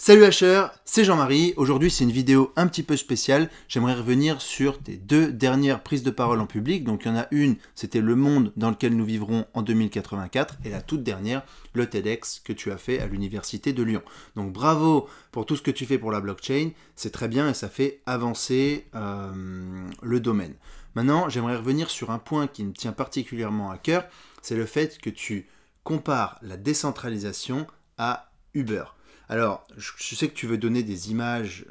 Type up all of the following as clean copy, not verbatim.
Salut hacheurs, c'est Jean-Marie. Aujourd'hui c'est une vidéo un petit peu spéciale. J'aimerais revenir sur tes deux dernières prises de parole en public. Donc il y en a une, c'était le monde dans lequel nous vivrons en 2084, et la toute dernière, le TEDx que tu as fait à l'université de Lyon. Donc bravo pour tout ce que tu fais pour la blockchain, c'est très bien et ça fait avancer le domaine. Maintenant j'aimerais revenir sur un point qui me tient particulièrement à cœur, c'est le fait que tu compares la décentralisation à Uber. Alors, je sais que tu veux donner des images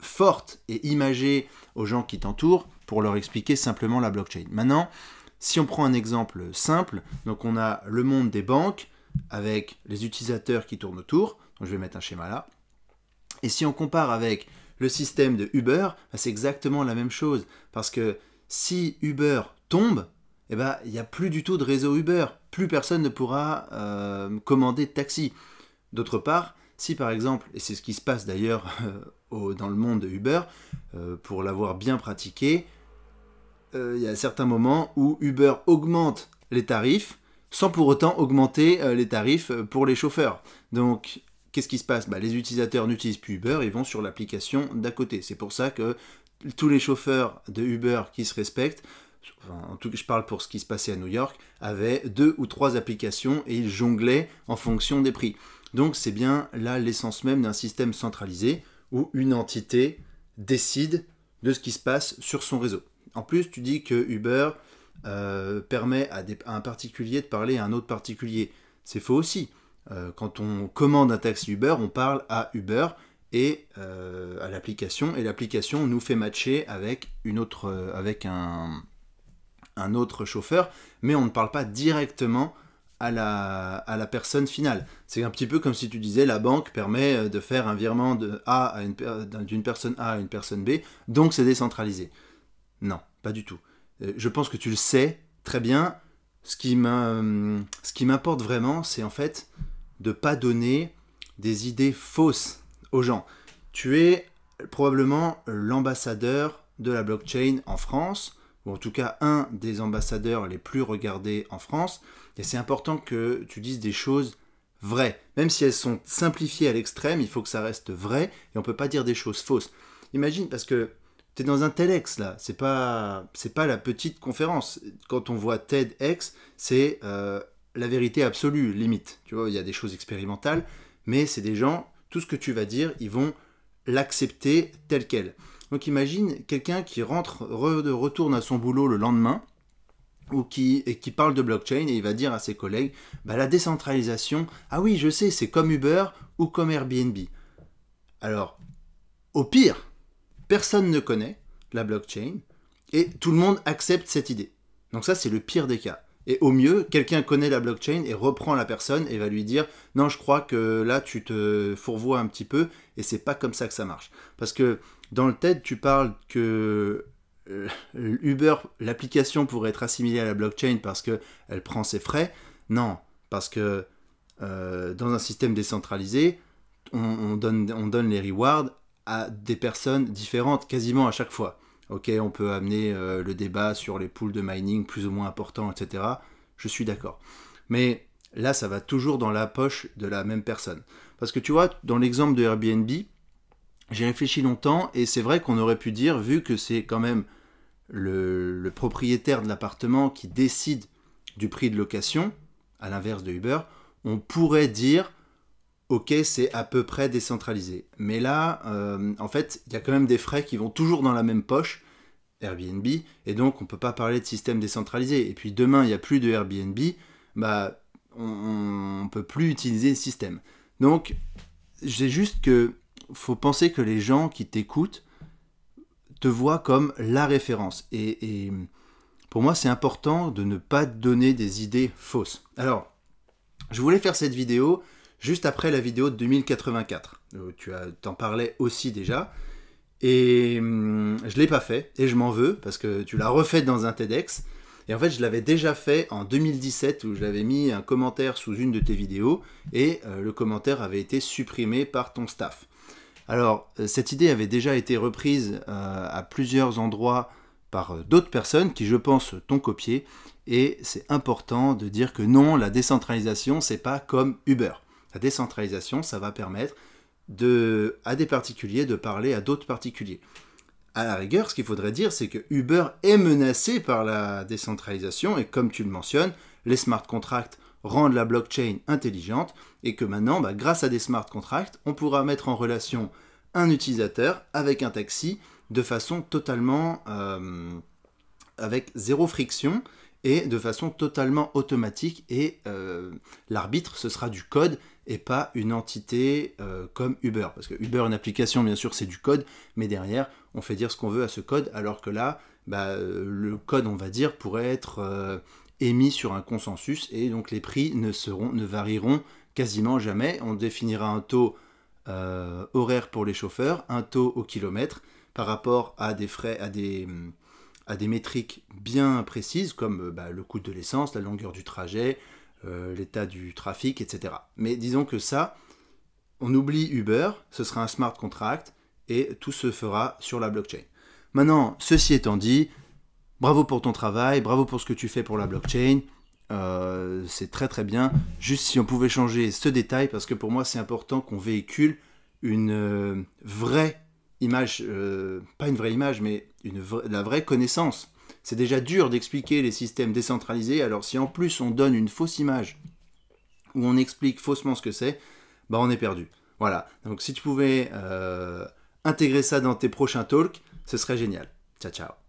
fortes et imagées aux gens qui t'entourent pour leur expliquer simplement la blockchain. Maintenant, si on prend un exemple simple, donc on a le monde des banques avec les utilisateurs qui tournent autour, donc je vais mettre un schéma là, et si on compare avec le système de Uber, c'est exactement la même chose, parce que si Uber tombe, eh ben, il n'y a plus du tout de réseau Uber, plus personne ne pourra commander de taxi. D'autre part, si par exemple, et c'est ce qui se passe d'ailleurs dans le monde de Uber, pour l'avoir bien pratiqué, il y a certains moments où Uber augmente les tarifs sans pour autant augmenter les tarifs pour les chauffeurs. Donc, qu'est-ce qui se passe ? Les utilisateurs n'utilisent plus Uber, ils vont sur l'application d'à côté. C'est pour ça que tous les chauffeurs de Uber qui se respectent, en tout cas je parle pour ce qui se passait à New York, avaient 2 ou 3 applications et ils jonglaient en fonction des prix. Donc c'est bien là l'essence même d'un système centralisé où une entité décide de ce qui se passe sur son réseau. En plus, tu dis que Uber permet à un particulier de parler à un autre particulier. C'est faux aussi. Quand on commande un taxi Uber, on parle à Uber et à l'application, et l'application nous fait matcher avec un autre chauffeur, mais on ne parle pas directement à la personne finale. C'est un petit peu comme si tu disais la banque permet de faire un virement d'une personne A à une personne B, donc c'est décentralisé. Non, pas du tout. Je pense que tu le sais très bien. Ce qui m'importe vraiment, c'est en fait de ne pas donner des idées fausses aux gens. Tu es probablement l'ambassadeur de la blockchain en France, ou en tout cas un des ambassadeurs les plus regardés en France, et c'est important que tu dises des choses vraies. Même si elles sont simplifiées à l'extrême, il faut que ça reste vrai, et on ne peut pas dire des choses fausses. Imagine, parce que tu es dans un TEDx là, c'est pas la petite conférence. Quand on voit TEDx, c'est la vérité absolue, limite. Tu vois, il y a des choses expérimentales, mais c'est des gens, tout ce que tu vas dire, ils vont l'accepter tel quel. Donc imagine quelqu'un qui retourne à son boulot le lendemain et qui parle de blockchain et il va dire à ses collègues la décentralisation, ah oui je sais, c'est comme Uber ou comme Airbnb. Alors, au pire, personne ne connaît la blockchain et tout le monde accepte cette idée. Donc ça c'est le pire des cas. Et au mieux, quelqu'un connaît la blockchain et reprend la personne et va lui dire « Non, je crois que là, tu te fourvoies un petit peu et c'est pas comme ça que ça marche. » Parce que dans le TED, tu parles que Uber, l'application pourrait être assimilée à la blockchain parce qu'elle prend ses frais. Non, parce que dans un système décentralisé, on donne les rewards à des personnes différentes quasiment à chaque fois. Ok, on peut amener le débat sur les pools de mining plus ou moins importants, etc. Je suis d'accord. Mais là, ça va toujours dans la poche de la même personne. Parce que tu vois, dans l'exemple de Airbnb, j'ai réfléchi longtemps et c'est vrai qu'on aurait pu dire, vu que c'est quand même le propriétaire de l'appartement qui décide du prix de location, à l'inverse de Uber, on pourrait dire ok, c'est à peu près décentralisé. Mais là, en fait, il y a quand même des frais qui vont toujours dans la même poche, Airbnb, et donc on ne peut pas parler de système décentralisé. Et puis demain, il n'y a plus de Airbnb, on ne peut plus utiliser le système. Donc, j'ai juste que faut penser que les gens qui t'écoutent te voient comme la référence. Et pour moi, c'est important de ne pas donner des idées fausses. Alors, je voulais faire cette vidéo juste après la vidéo de 2084. Tu t'en parlais aussi déjà. Et je ne l'ai pas fait, et je m'en veux, parce que tu l'as refait dans un TEDx. Et en fait, je l'avais déjà fait en 2017, où j'avais mis un commentaire sous une de tes vidéos, et le commentaire avait été supprimé par ton staff. Alors, cette idée avait déjà été reprise à plusieurs endroits par d'autres personnes qui, je pense, t'ont copié. Et c'est important de dire que non, la décentralisation, c'est pas comme Uber. La décentralisation, ça va permettre à des particuliers de parler à d'autres particuliers. À la rigueur, ce qu'il faudrait dire, c'est que Uber est menacé par la décentralisation, et comme tu le mentionnes, les smart contracts rendent la blockchain intelligente, et que maintenant, grâce à des smart contracts, on pourra mettre en relation un utilisateur avec un taxi de façon totalement... avec zéro friction, et de façon totalement automatique, et l'arbitre, ce sera du code, et pas une entité comme Uber. Parce que Uber, une application, bien sûr, c'est du code, mais derrière, on fait dire ce qu'on veut à ce code, alors que là, le code, on va dire, pourrait être émis sur un consensus, et donc les prix ne varieront quasiment jamais. On définira un taux horaire pour les chauffeurs, un taux au kilomètre, par rapport à des frais, à des métriques bien précises, comme le coût de l'essence, la longueur du trajet, l'état du trafic, etc. Mais disons que ça, on oublie Uber, ce sera un smart contract, et tout se fera sur la blockchain. Maintenant, ceci étant dit, bravo pour ton travail, bravo pour ce que tu fais pour la blockchain, c'est très très bien. Juste si on pouvait changer ce détail, parce que pour moi c'est important qu'on véhicule une vraie image, pas une vraie image, mais la vraie connaissance. C'est déjà dur d'expliquer les systèmes décentralisés, alors si en plus on donne une fausse image, où on explique faussement ce que c'est, on est perdu. Voilà, donc si tu pouvais intégrer ça dans tes prochains talks, ce serait génial. Ciao, ciao.